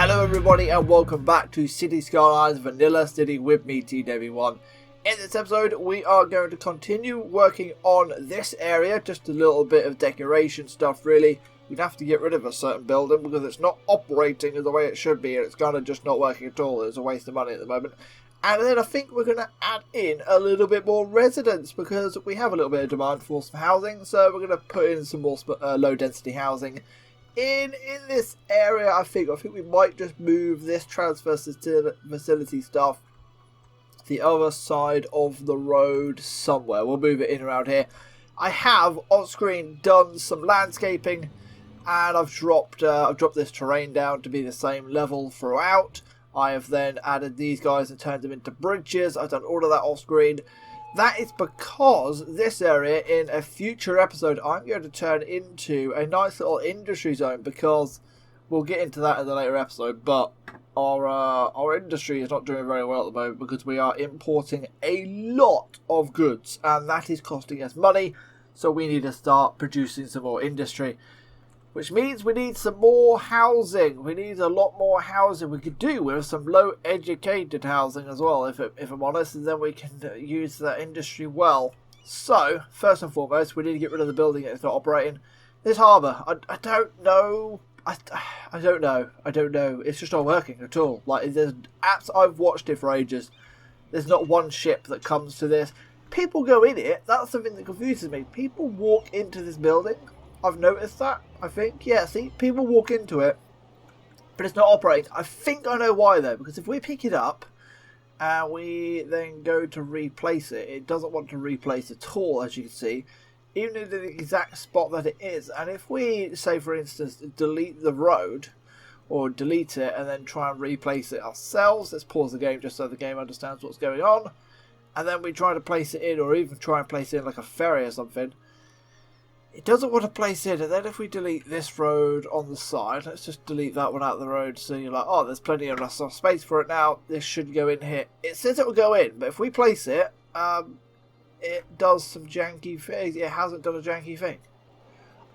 Hello everybody and welcome back to Cities Skylines Vanilla City with me, TW1. In this episode we are going to continue working on this area, just a little bit of decoration stuff really. We'd have to get rid of a certain building because it's not operating the way it should be and it's kind of just not working at all. It's a waste of money at the moment. And then I think we're going to add in a little bit more residents because we have a little bit of demand for some housing, so we're going to put in some more low density housing. In this area, I think we might just move this transfer facility stuff to the other side of the road somewhere. We'll move it in around here. I have on screen done some landscaping, and I've dropped this terrain down to be the same level throughout. I have then added these guys and turned them into bridges. I've done all of that off screen. That is because this area, in a future episode, I'm going to turn into a nice little industry zone, because we'll get into that in the later episode, but our industry is not doing very well at the moment because we are importing a lot of goods, and that is costing us money, so we need to start producing some more industry. Which means we need some more housing. We need a lot more housing. We could do with some low-educated housing as well, if I'm honest, and then we can use that industry well. So, first and foremost, we need to get rid of the building that's not operating. This harbour, I don't know. I don't know. It's just not working at all. Like, there's apps, I've watched it for ages. There's not one ship that comes to this. People go in it. That's something that confuses me. People walk into this building. I've noticed that, I think. Yeah, see, people walk into it, but it's not operating. I think I know why, though, because if we pick it up and we then go to replace it, it doesn't want to replace at all, as you can see, even in the exact spot that it is. And if we, say, for instance, delete the road, or delete it and then try and replace it ourselves, let's pause the game just so the game understands what's going on, and then we try to place it in, or even try and place it in like a ferry or something, it doesn't want to place in. And then if we delete this road on the side, let's just delete that one out of the road, so you're like, oh, there's plenty of space for it now, this should go in here. It says it will go in, but if we place it, it does some janky things. It hasn't done a janky thing.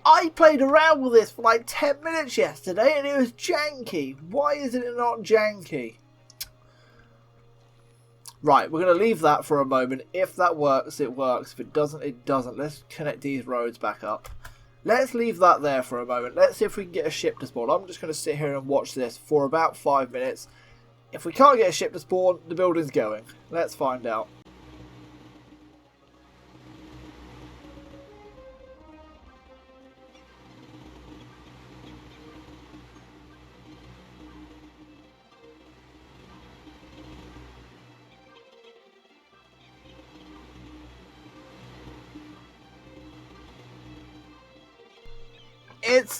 I played around with this for like 10 minutes yesterday and it was janky. Why isn't it not janky? Right, we're going to leave that for a moment. If that works, it works. If it doesn't, it doesn't. Let's connect these roads back up. Let's leave that there for a moment. Let's see if we can get a ship to spawn. I'm just going to sit here and watch this for about 5 minutes. If we can't get a ship to spawn, the building's going. Let's find out.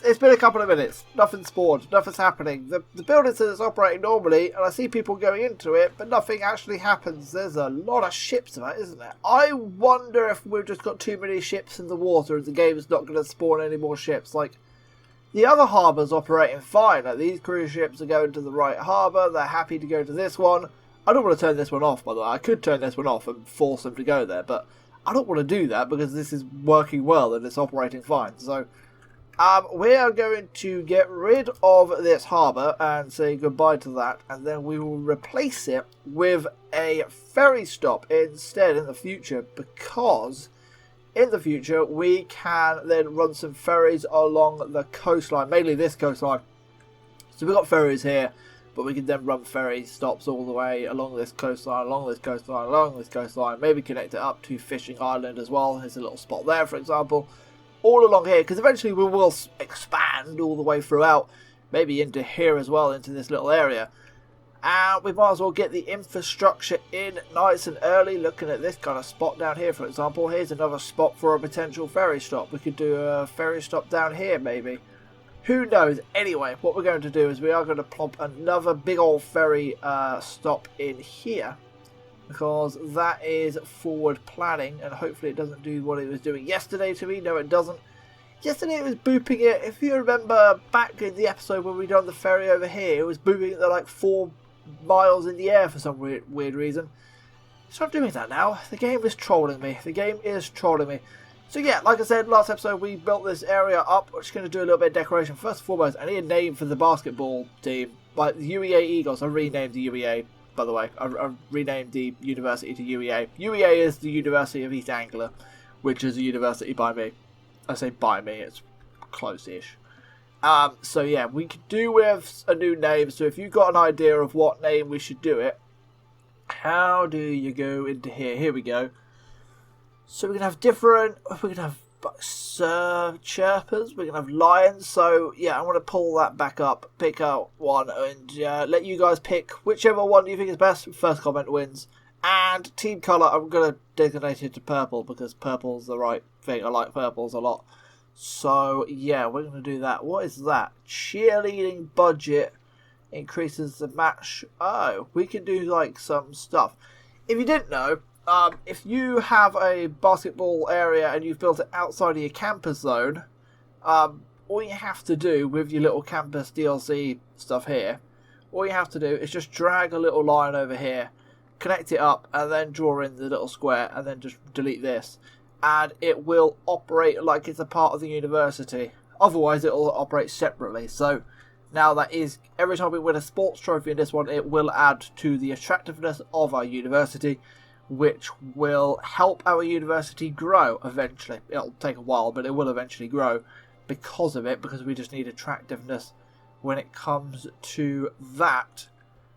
It's been a couple of minutes. Nothing's spawned. Nothing's happening. The building says it's operating normally, and I see people going into it, but nothing actually happens. There's a lot of ships about, isn't there? I wonder if we've just got too many ships in the water and the game is not going to spawn any more ships. Like, the other harbour's operating fine. Like, these cruise ships are going to the right harbour. They're happy to go to this one. I don't want to turn this one off, by the way. I could turn this one off and force them to go there, but I don't want to do that because this is working well and it's operating fine. So we are going to get rid of this harbour and say goodbye to that, and then we will replace it with a ferry stop instead in the future, because in the future we can then run some ferries along the coastline, mainly this coastline. So we've got ferries here, but we can then run ferry stops all the way along this coastline, along this coastline, along this coastline, maybe connect it up to Fishing Island as well. There's a little spot there, for example. All along here, because eventually we will expand all the way throughout, maybe into here as well, into this little area. And we might as well get the infrastructure in nice and early, looking at this kind of spot down here, for example. Here's another spot for a potential ferry stop. We could do a ferry stop down here, maybe. Who knows? Anyway, what we're going to do is we are going to plop another big old ferry stop in here, because that is forward planning, and hopefully it doesn't do what it was doing yesterday to me. No, it doesn't. Yesterday it was booping it. If you remember back in the episode when we done the ferry over here, it was booping it at like 4 miles in the air for some weird reason. It's not doing that now. The game is trolling me. So yeah, like I said last episode, we built this area up. We're just going to do a little bit of decoration. First and foremost, I need a name for the basketball team. like the UEA Eagles. I renamed the UEA, by the way. I renamed the university to UEA. UEA is the University of East Anglia, which is a university by me. I say by me, it's close-ish. So yeah, we could do with a new name. So if you've got an idea of what name we should do it, how do you go into here? Here we go. So we can have different. We can have chirpers. We can have lions. So yeah, I want to pull that back up, pick out one, and let you guys pick whichever one you think is best. First comment wins. And team colour, I'm gonna designate it to purple because purple's the right thing. I like purples a lot. So yeah, we're gonna do that. What is that? Cheerleading budget increases the match. Oh, we can do like some stuff. If you didn't know, if you have a basketball area and you've built it outside of your campus zone, all you have to do with your little campus DLC stuff here, all you have to do is just drag a little line over here, connect it up, and then draw in the little square, and then just delete this, and it will operate like it's a part of the university. Otherwise, it will operate separately. So now that is, every time we win a sports trophy in this one, it will add to the attractiveness of our university, which will help our university grow eventually. It'll take a while, but it will eventually grow because of it, because we just need attractiveness when it comes to that.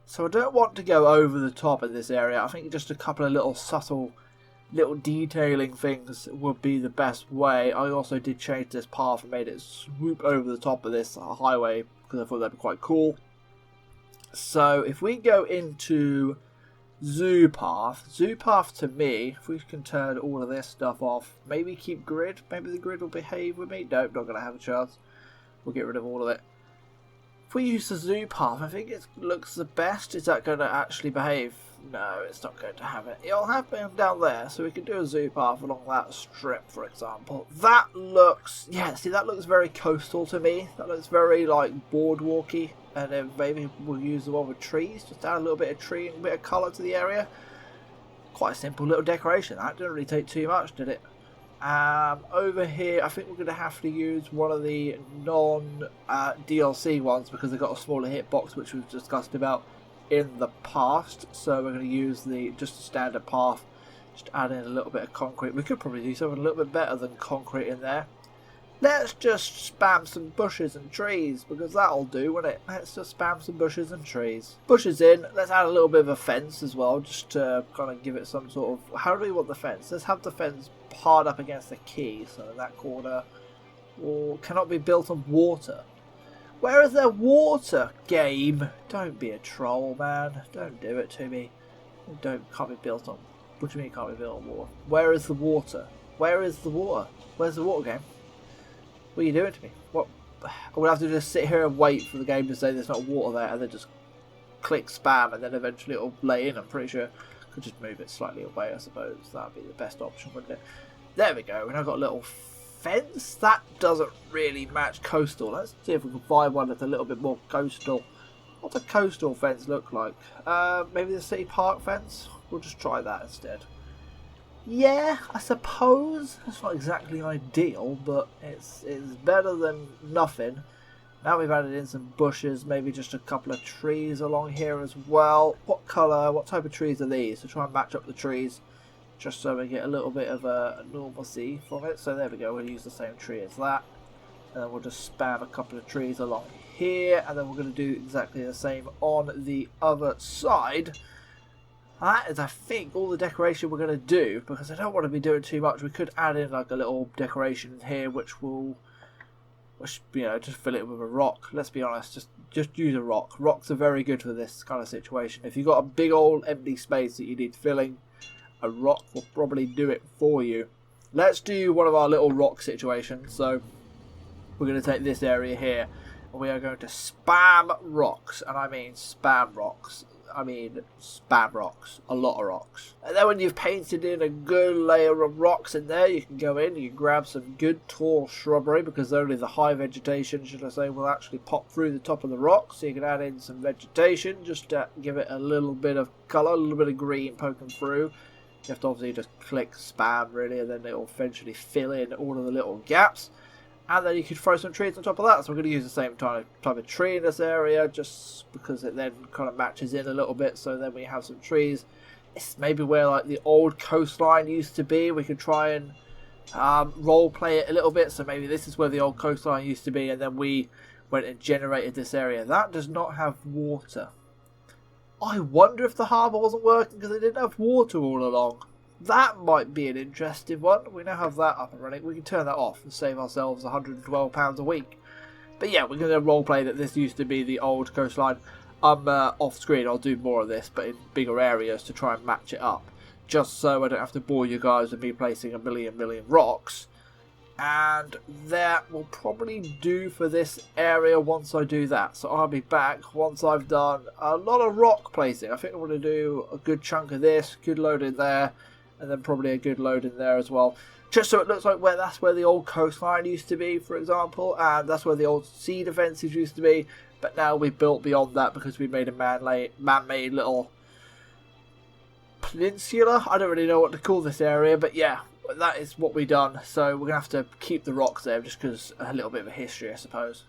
So I don't want to go over the top in this area. I think just a couple of little subtle, little detailing things would be the best way. I also did change this path and made it swoop over the top of this highway because I thought that'd be quite cool. So if we go into Zoo Path to me, if we can turn all of this stuff off, maybe keep grid, maybe the grid will behave with me. Nope, not going to have a chance. We'll get rid of all of it. If we use the Zoo Path, I think it looks the best. Is that going to actually behave? No, it's not going to have it. It'll have it down there, so we can do a Zoo Path along that strip, for example. That looks, yeah, see, that looks very coastal to me. That looks very, like, boardwalky. And then maybe we'll use the one with trees, just add a little bit of tree and a bit of colour to the area. Quite a simple little decoration. That didn't really take too much, did it? Over here, I think we're going to have to use one of the non-DLC ones because they've got a smaller hitbox, which we've discussed about in the past. So we're going to use just a standard path, just add in a little bit of concrete. We could probably do something a little bit better than concrete in there. Let's just spam some bushes and trees, because that'll do, won't it? Let's just spam some bushes and trees. Bushes in, let's add a little bit of a fence as well, just to kind of give it some sort of... How do we want the fence? Let's have the fence hard up against the quay, so that corner cannot be built on water. Where is there water, game? Don't be a troll, man. Don't do it to me. Can't be built on... What do you mean it can't be built on water? Where is the water? Where is the water? Where's the water, game? What are you doing to me? What? We'll have to just sit here and wait for the game to say there's not water there, and then just click spam, and then eventually it'll lay in. I'm pretty sure. Could just move it slightly away, I suppose. That'd be the best option, wouldn't it? There we go. And I've got a little fence. That doesn't really match coastal. Let's see if we can find one that's a little bit more coastal. What's a coastal fence look like? Maybe the city park fence? We'll just try that instead. Yeah, I suppose. It's not exactly ideal, but it's better than nothing. Now we've added in some bushes, maybe just a couple of trees along here as well. What colour, what type of trees are these? To try and match up the trees, just so we get a little bit of a normalcy from it. So there we go, we'll use the same tree as that. And then we'll just spam a couple of trees along here, and then we're going to do exactly the same on the other side. That is, I think, all the decoration we're going to do, because I don't want to be doing too much. We could add in like a little decoration here, which you know, just fill it with a rock. Let's be honest, just use a rock. Rocks are very good for this kind of situation. If you've got a big old empty space that you need filling, a rock will probably do it for you. Let's do one of our little rock situations. So we're going to take this area here, and we are going to spam rocks, and I mean spam rocks. I mean spam rocks, a lot of rocks. And then when you've painted in a good layer of rocks in there, you can go in, you can grab some good tall shrubbery, because only the high vegetation, should I say, will actually pop through the top of the rock. So you can add in some vegetation just to give it a little bit of colour, a little bit of green poking through. You have to obviously just click spam really, and then it will eventually fill in all of the little gaps. And then you could throw some trees on top of that. So we're going to use the same type of tree in this area, just because it then kind of matches in a little bit. So then we have some trees. It's maybe where like the old coastline used to be. We could try and role play it a little bit. So maybe this is where the old coastline used to be, and then we went and generated this area. That does not have water. I wonder if the harbour wasn't working because it didn't have water all along. That might be an interesting one. We now have that up and running. We can turn that off and save ourselves £112 a week. But yeah, we're going to roleplay that this used to be the old coastline. Off screen, I'll do more of this, but in bigger areas to try and match it up. Just so I don't have to bore you guys with me placing a million rocks. And that will probably do for this area once I do that. So I'll be back once I've done a lot of rock placing. I think I'm going to do a good chunk of this, good load in there. And then probably a good load in there as well. Just so it looks like that's where the old coastline used to be, for example. And that's where the old sea defences used to be. But now we've built beyond that because we made a man-made little peninsula. I don't really know what to call this area. But yeah, that is what we've done. So we're going to have to keep the rocks there just because a little bit of a history, I suppose.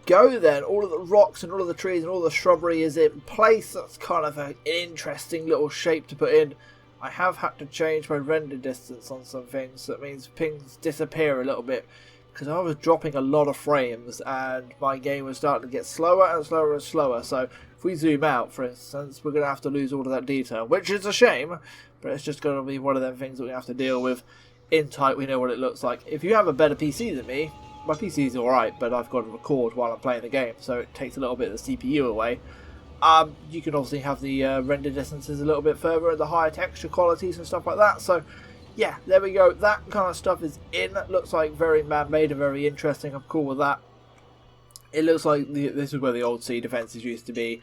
Go then, all of the rocks and all of the trees and all the shrubbery is in place. That's kind of an interesting little shape to put in. I have had to change my render distance on some things, so that means pings disappear a little bit because I was dropping a lot of frames and my game was starting to get slower and slower and slower. So if we zoom out, for instance, we're going to have to lose all of that detail, which is a shame, but it's just going to be one of them things that we have to deal with. In tight, we know what it looks like. If you have a better PC than me, my PC is alright, but I've got to record while I'm playing the game, so it takes a little bit of the CPU away. You can obviously have the render distances a little bit further and the higher texture qualities and stuff like that. So, yeah, there we go. That kind of stuff is in. It looks like very man-made and very interesting. I'm cool with that. It looks like this is where the old sea defences used to be.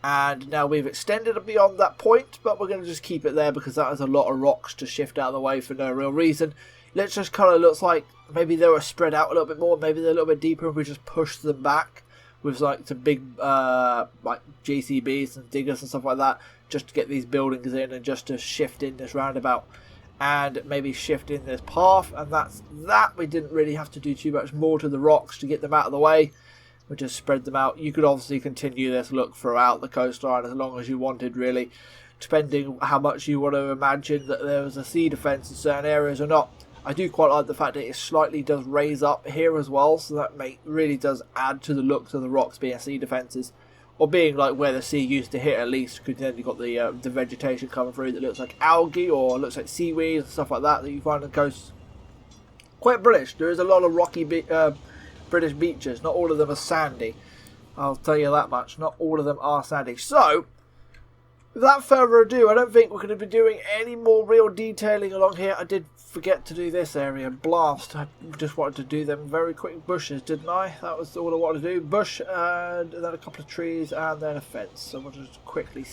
And now we've extended it beyond that point, but we're going to just keep it there because that is a lot of rocks to shift out of the way for no real reason. It just kind of looks like maybe they were spread out a little bit more, maybe they're a little bit deeper, and we just push them back with like some big like JCBs and diggers and stuff like that, just to get these buildings in and just to shift in this roundabout and maybe shift in this path. And that's that. We didn't really have to do too much more to the rocks to get them out of the way. We just spread them out. You could obviously continue this look throughout the coastline as long as you wanted, really, depending how much you want to imagine that there was a sea defence in certain areas or not. I do quite like the fact that it slightly does raise up here as well, so that really does add to the looks of the rocks being sea defences, or being like where the sea used to hit at least, because then you've got the vegetation coming through that looks like algae or looks like seaweed and stuff like that you find on the coast. Quite British. There is a lot of rocky British beaches. Not all of them are sandy. I'll tell you that much. Not all of them are sandy. So, without further ado, I don't think we're going to be doing any more real detailing along here. I did forget to do this area. Blast. I just wanted to do them very quick bushes, didn't I? That was all I wanted to do. Bush, and then a couple of trees, and then a fence. So we'll just quickly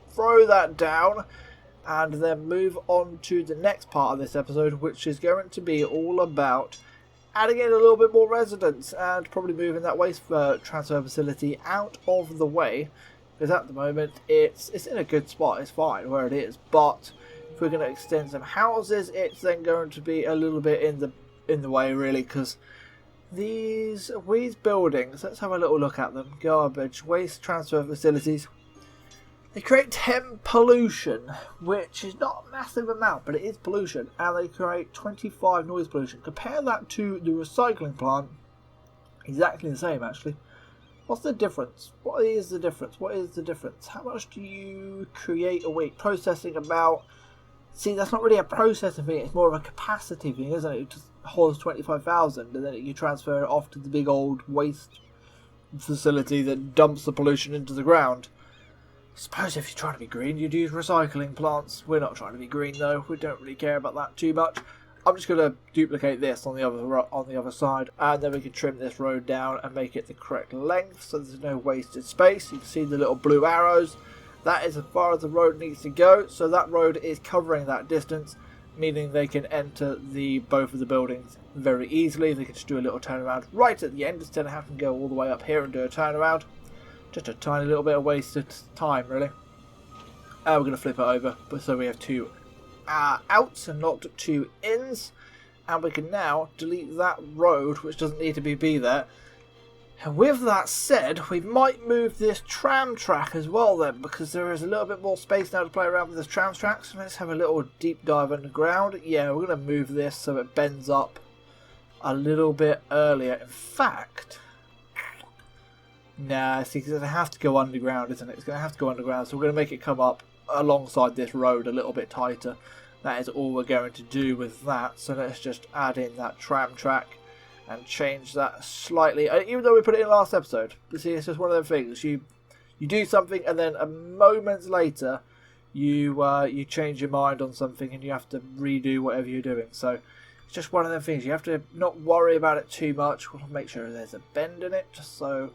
throw that down, and then move on to the next part of this episode, which is going to be all about adding in a little bit more residents, and probably moving that waste transfer facility out of the way. Because at the moment, it's in a good spot, it's fine where it is, but if we're going to extend some houses, it's then going to be a little bit in the in the way really, because these buildings, let's have a little look at them. Garbage, waste transfer facilities. They create 10 pollution, which is not a massive amount, but it is pollution, and they create 25 noise pollution. Compare that to the recycling plant, exactly the same actually. What's the difference? What is the difference? What is the difference? How much do you create a week? Processing about... See, that's not really a processing thing, it's more of a capacity thing, isn't it? It just holds 25,000 and then you transfer it off to the big old waste facility that dumps the pollution into the ground. I suppose if you're trying to be green, you'd use recycling plants. We're not trying to be green though, we don't really care about that too much. I'm just going to duplicate this on the other side, and then we can trim this road down and make it the correct length so there's no wasted space. You can see the little blue arrows. That is as far as the road needs to go, so that road is covering that distance, meaning they can enter both of the buildings very easily. They can just do a little turnaround right at the end instead of having to go all the way up here and do a turnaround. Just a tiny little bit of wasted time, really. We're going to flip it over, so we have two outs and not two ins, and we can now delete that road which doesn't need to be there. And with that said, we might move this tram track as well then, because there is a little bit more space now to play around with this tram track. So let's have a little deep dive underground. Yeah, we're going to move this so it bends up a little bit earlier. In fact, nah, see, because it has to go underground, isn't it? It's going to have to go underground, so we're going to make it come up alongside this road a little bit tighter. That is all we're going to do with that. So let's just add in that tram track and change that slightly, even though we put it in last episode. You see, it's just one of those things. You do something and then a moment later you change your mind on something and you have to redo whatever you're doing. So it's just one of them things. You have to not worry about it too much. We'll make sure there's a bend in it just so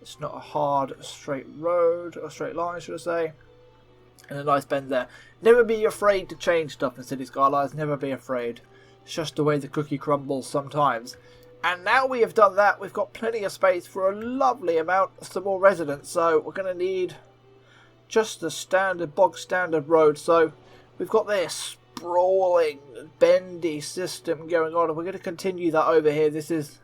it's not a hard straight road, or straight line should I say. And a nice bend there. Never be afraid to change stuff in Cities Skylines. Never be afraid. It's just the way the cookie crumbles sometimes. And now we have done that, we've got plenty of space for a lovely amount of some more residents. So we're going to need just the standard, bog standard road. So we've got this sprawling, bendy system going on. And we're going to continue that over here. This is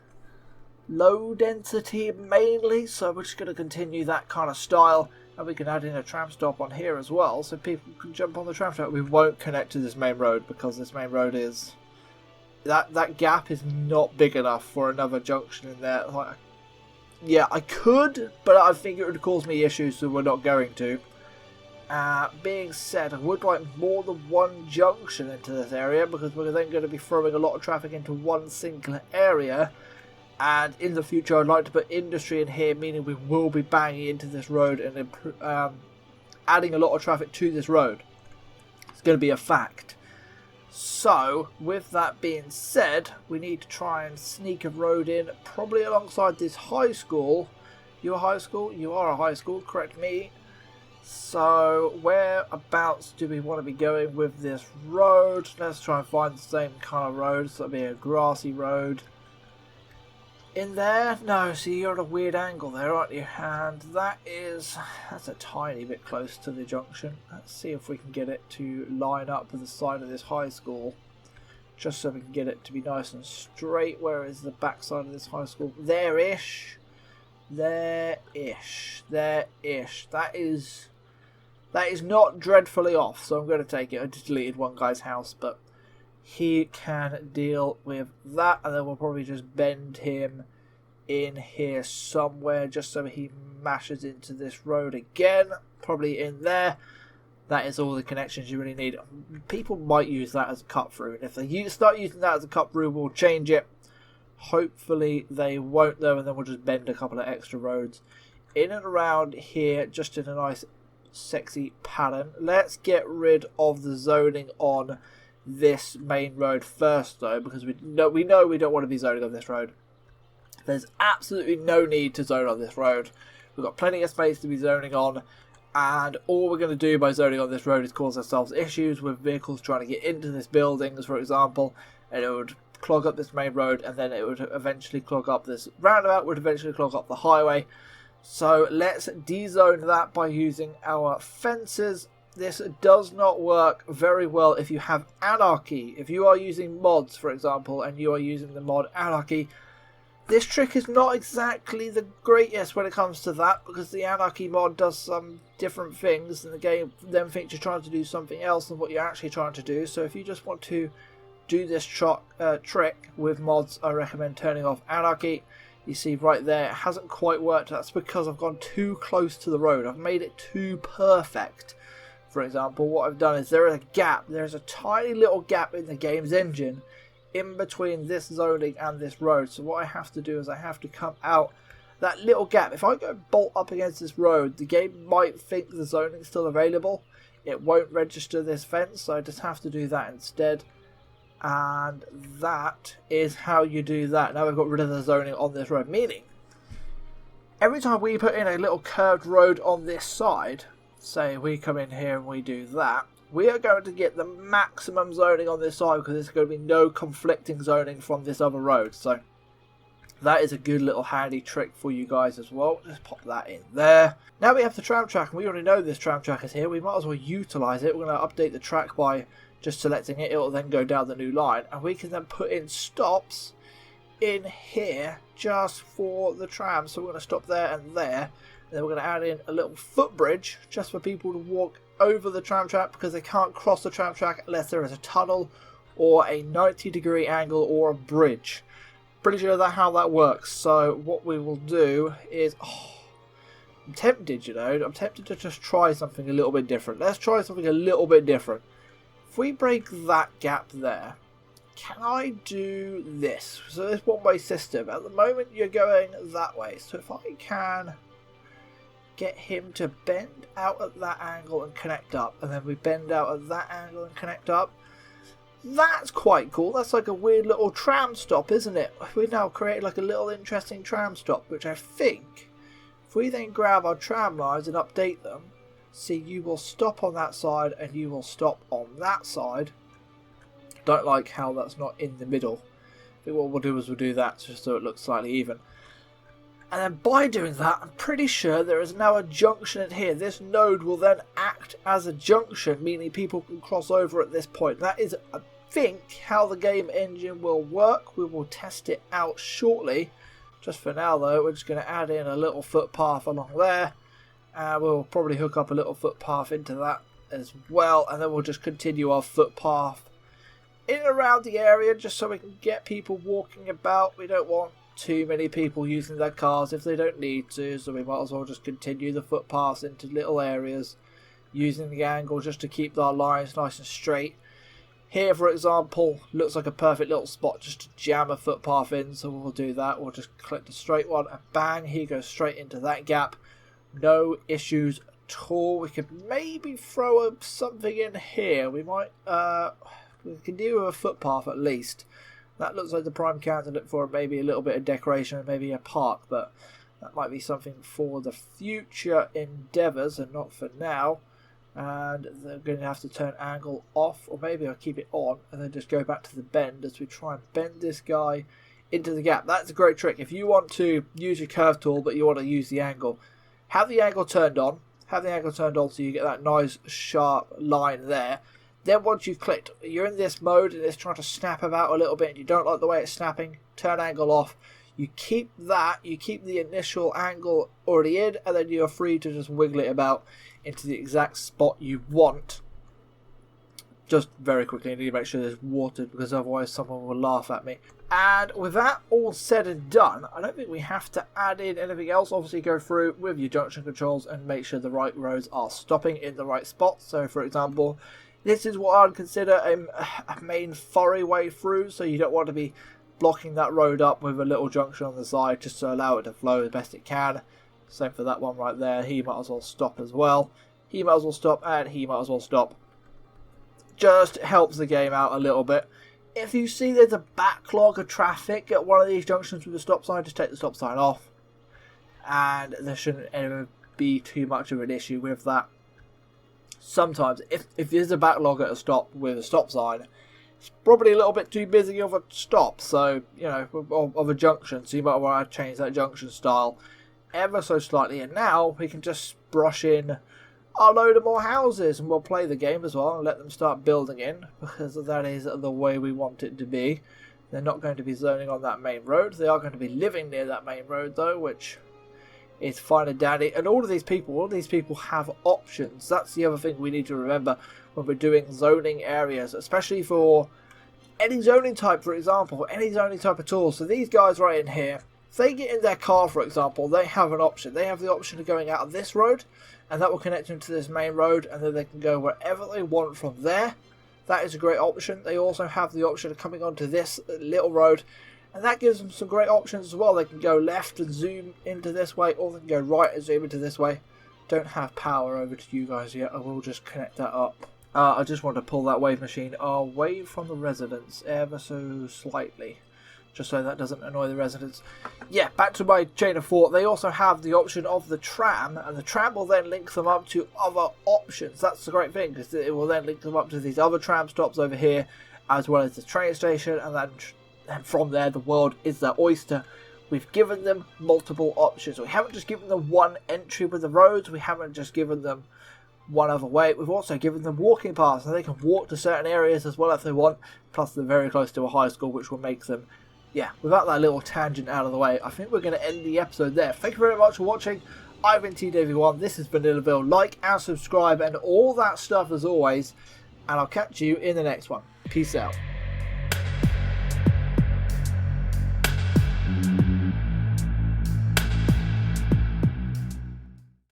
low density mainly. So we're just going to continue that kind of style. And we can add in a tram stop on here as well. So people can jump on the tram stop. We won't connect to this main road because this main road is... That gap is not big enough for another junction in there. Like, yeah, I could, but I think it would cause me issues, so we're not going to. Being said, I would like more than one junction into this area, because we're then going to be throwing a lot of traffic into one single area. And in the future, I'd like to put industry in here, meaning we will be banging into this road and adding a lot of traffic to this road. It's going to be a fact. So, with that being said, we need to try and sneak a road in, probably alongside this high school. You're a high school? You are a high school, correct me. So, whereabouts do we want to be going with this road? Let's try and find the same kind of road, so it'll be a grassy road. In there? No, see, you're at a weird angle there, aren't you? And that's a tiny bit close to the junction. Let's see if we can get it to line up with the side of this high school. Just so we can get it to be nice and straight. Where is the back side of this high school? There-ish. There-ish. There-ish. That is not dreadfully off, so I'm going to take it. I just deleted one guy's house, but he can deal with that, and then we'll probably just bend him in here somewhere just so he mashes into this road again, probably in there. That is all the connections you really need. People might use that as a cut through, and if they start using that as a cut through, we'll change it. Hopefully they won't though, and then we'll just bend a couple of extra roads in and around here, just in a nice sexy pattern. Let's get rid of the zoning on this main road first though, because we know we don't want to be zoning on this road. There's absolutely no need to zone on this road. We've got plenty of space to be zoning on, and all we're going to do by zoning on this road is cause ourselves issues with vehicles trying to get into this building, for example, and it would clog up this main road, and then it would eventually clog up this roundabout, would eventually clog up the highway. So let's dezone that by using our fences. this does not work very well if you have Anarchy. If you are using mods, for example, and you are using the mod Anarchy, this trick is not exactly the greatest when it comes to that, because the Anarchy mod does some different things and the game then thinks you're trying to do something else than what you're actually trying to do. So if you just want to do this trick with mods, I recommend turning off Anarchy. You see right there, it hasn't quite worked. That's because I've gone too close to the road. I've made it too perfect. For example, what I've done is there is a gap. There's a tiny little gap in the game's engine in between this zoning and this road. So what I have to do is I have to come out that little gap. If I go bolt up against this road, the game might think the zoning is still available. It won't register this fence, so I just have to do that instead. And that is how you do that. Now we've got rid of the zoning on this road, meaning every time we put in a little curved road on this side, say we come in here and we do that, we are going to get the maximum zoning on this side because there's going to be no conflicting zoning from this other road. So that is a good little handy trick for you guys as well. Just pop that in there. Now we have the tram track, and we already know this tram track is here. We might as well utilise it. We're going to update the track by just selecting it. It will then go down the new line, and we can then put in stops in here just for the tram. So we're going to stop there and there, and then we're going to add in a little footbridge just for people to walk over the tram track, because they can't cross the tram track unless there is a tunnel or a 90-degree angle or a bridge. Pretty sure that's how that works. So what we will do is, I'm tempted, you know, I'm tempted to just try something a little bit different. Let's try something a little bit different. If we break that gap there, can I do this? So this one-way system. At the moment, you're going that way. So if I can get him to bend out at that angle and connect up, and then we bend out at that angle and connect up, that's quite cool. That's like a weird little tram stop, isn't it? We've now created like a little interesting tram stop, which I think, if we then grab our tram lines and update them, see, you will stop on that side and you will stop on that side. Don't like how that's not in the middle. I think what we'll do is we'll do that just so it looks slightly even. And then by doing that, I'm pretty sure there is now a junction in here. This node will then act as a junction, meaning people can cross over at this point. That is, I think, how the game engine will work. We will test it out shortly. Just for now, though, we're just going to add in a little footpath along there. And we'll probably hook up a little footpath into that as well. And then we'll just continue our footpath in and around the area, just so we can get people walking about. We don't want too many people using their cars if they don't need to, so we might as well just continue the footpaths into little areas using the angle just to keep our lines nice and straight. Here, for example, looks like a perfect little spot just to jam a footpath in, so we'll do that. We'll just click the straight one and bang, he goes straight into that gap. No issues at all. We could maybe throw something in here. We might we can deal with a footpath at least. That looks like the prime candidate for maybe a little bit of decoration and maybe a park, but that might be something for the future endeavours and not for now. And they're going to have to turn angle off, or maybe I'll keep it on and then just go back to the bend as we try and bend this guy into the gap. That's a great trick. If you want to use your curve tool but you want to use the angle, have the angle turned on. Have the angle turned on so you get that nice sharp line there. Then once you've clicked, you're in this mode and it's trying to snap about a little bit and you don't like the way it's snapping, turn angle off. You keep that, you keep the initial angle already in, and then you're free to just wiggle it about into the exact spot you want. Just very quickly, I need to make sure there's water because otherwise someone will laugh at me. And with that all said and done, I don't think we have to add in anything else. Obviously go through with your junction controls and make sure the right roads are stopping in the right spot. So for example, this is what I'd consider a main foray way through, so you don't want to be blocking that road up with a little junction on the side just to allow it to flow as best it can. Same for that one right there. He might as well stop as well. He might as well stop, and he might as well stop. Just helps the game out a little bit. If you see there's a backlog of traffic at one of these junctions with a stop sign, just take the stop sign off. And there shouldn't ever be too much of an issue with that. Sometimes, if there's a backlog at a stop with a stop sign, it's probably a little bit too busy of a stop, so, you know, of a junction, so you might want to change that junction style ever so slightly. And now we can just brush in a load of more houses, and we'll play the game as well and let them start building in, because that is the way we want it to be. They're not going to be zoning on that main road. They are going to be living near that main road though, which is fine and dandy. And all these people have options. That's the other thing we need to remember when we're doing zoning areas, especially for any zoning type, for example, any zoning type at all. So these guys right in here, if they get in their car, for example, they have an option. They have the option of going out of this road, and that will connect them to this main road, and then they can go wherever they want from there. That is a great option. They also have the option of coming onto this little road, and that gives them some great options as well. They can go left and zoom into this way, or they can go right and zoom into this way. Don't have power over to you guys yet. I will just connect that up. I just want to pull that wave machine away from the residents ever so slightly, just so that doesn't annoy the residents. Yeah, back to my chain of thought. They also have the option of the tram, and the tram will then link them up to other options. That's the great thing, because it will then link them up to these other tram stops over here, as well as the train station, and then from there the world is their oyster. We've given them multiple options. We haven't just given them one entry with the roads. We haven't just given them one other way. We've also given them walking paths, so they can walk to certain areas as well if they want. Plus they're very close to a high school, which will make them, yeah, without that little tangent out of the way, I think we're going to end the episode there. Thank you very much for watching. I've been TDavid1. This is Vanillaville. Like and subscribe and all that stuff as always. And I'll catch you in the next one. Peace out.